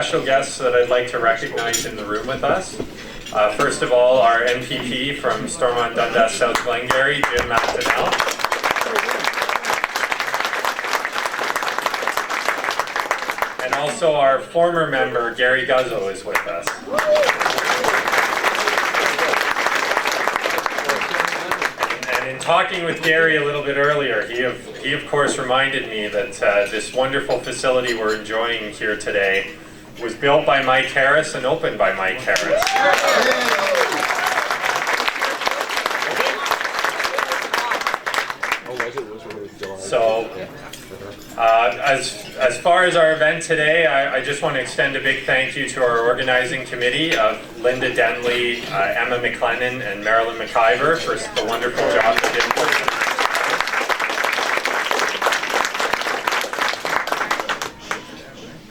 Special guests that I'd like to recognize in the room with us. First of all, our MPP from Stormont Dundas South Glengarry, Jim McDonnell. And also our former member, Gary Guzzo, is with us. And in talking with Gary a little bit earlier, he of course reminded me that this wonderful facility we're enjoying here today was built by Mike Harris and opened by Mike Harris. So, as far as our event today, I just want to extend a big thank you to our organizing committee of Linda Denley, Emma McLennan, and Marilyn McIver for the wonderful job they did.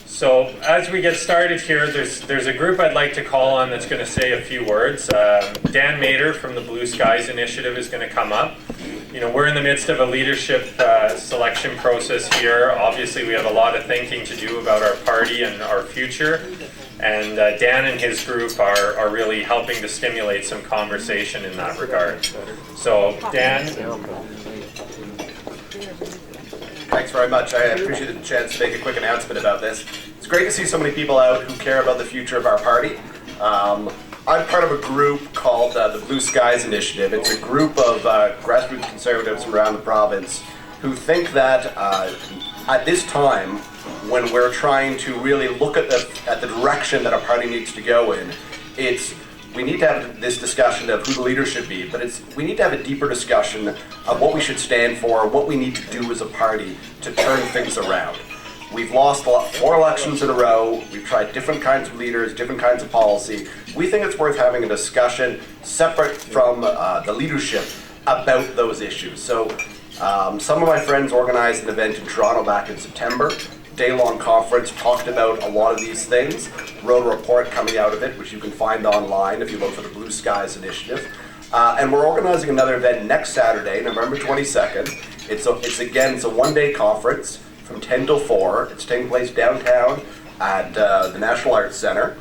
So as we get started here, there's a group I'd like to call on that's going to say a few words. Dan Mader from the Blue Skies Initiative is going to come up. You know, we're in the midst of a leadership selection process here. Obviously, we have a lot of thinking to do about our party and our future. And Dan and his group are really helping to stimulate some conversation in that regard. So, Dan. Thanks very much. I appreciate the chance to make a quick announcement about this. It's great to see so many people out who care about the future of our party. I'm part of a group called the Blue Skies Initiative. It's a group of grassroots conservatives from around the province who think that at this time, when we're trying to really look at the direction that our party needs to go in, we need to have this discussion of who the leader should be, but we need to have a deeper discussion of what we should stand for, what we need to do as a party to turn things around. We've lost 4 elections in a row. We've tried different kinds of leaders, different kinds of policy. We think it's worth having a discussion separate from the leadership about those issues. So some of my friends organized an event in Toronto back in September. Day-long conference, talked about a lot of these things, wrote a report coming out of it, which you can find online if you look for the Blue Skies Initiative. And we're organizing another event next Saturday, November 22nd. It's a one-day conference from 10 till 4. It's taking place downtown at the National Arts Centre.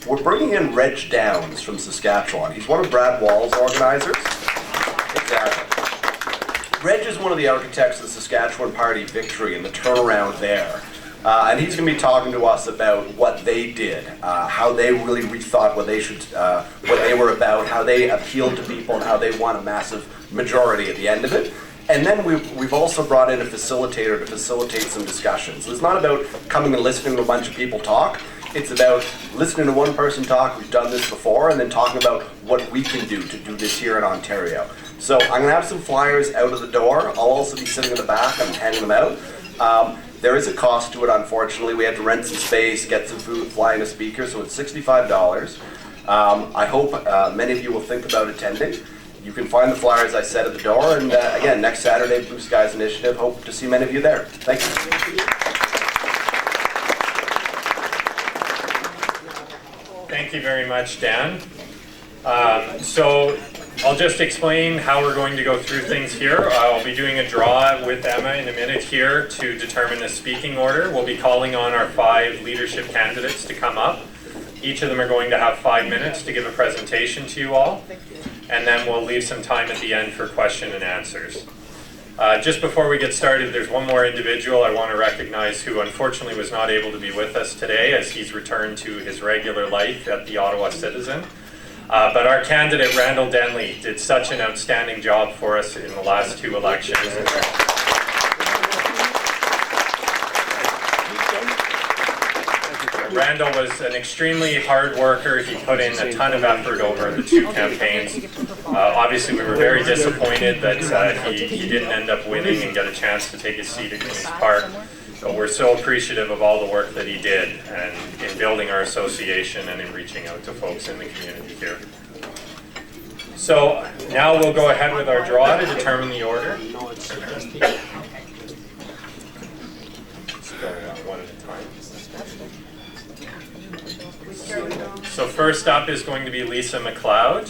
We're bringing in Reg Downs from Saskatchewan. He's one of Brad Wall's organizers. Exactly. Reg is one of the architects of the Saskatchewan Party victory and the turnaround there. And he's going to be talking to us about what they did, how they really rethought what they were about, how they appealed to people, and how they won a massive majority at the end of it. And then we've also brought in a facilitator to facilitate some discussions. So it's not about coming and listening to a bunch of people talk. It's about listening to one person talk who's done this before, and then talking about what we can do to do this here in Ontario. So I'm going to have some flyers out of the door. I'll also be sitting in the back and handing them out. There is a cost to it, unfortunately. We had to rent some space, get some food, fly in a speaker, so it's $65. I hope many of you will think about attending. You can find the flyers I said at the door, and again, next Saturday, Blue Skies Initiative. Hope to see many of you there. Thank you. Thank you very much, Dan. So I'll just explain how we're going to go through things here. I'll be doing a draw with Emma in a minute here to determine the speaking order. We'll be calling on our 5 leadership candidates to come up. Each of them are going to have 5 minutes to give a presentation to you all. And then we'll leave some time at the end for question and answers. Just before we get started, there's one more individual I want to recognize who unfortunately was not able to be with us today as he's returned to his regular life at the Ottawa Citizen. But our candidate, Randall Denley, did such an outstanding job for us in the last 2 elections. Randall was an extremely hard worker. He put in a ton of effort over the 2 campaigns. Obviously, we were very disappointed that he didn't end up winning and get a chance to take his seat at Queen's Park. But we're so appreciative of all the work that he did and in building our association and in reaching out to folks in the community here. So now we'll go ahead with our draw to determine the order. Let's go one at a time. So first up is going to be Lisa McLeod.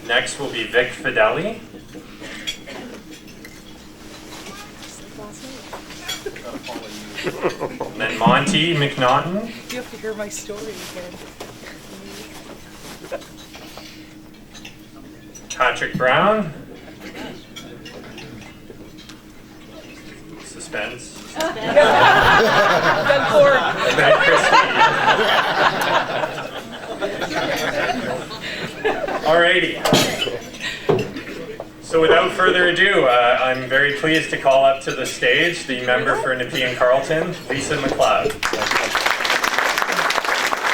Next will be Vic Fideli. And then Monty McNaughton. You have to hear my story again. Patrick Brown. Suspense. And then Christine. Alrighty. So without further ado, I'm very pleased to call up to the stage the member for Nepean Carleton, Lisa McLeod.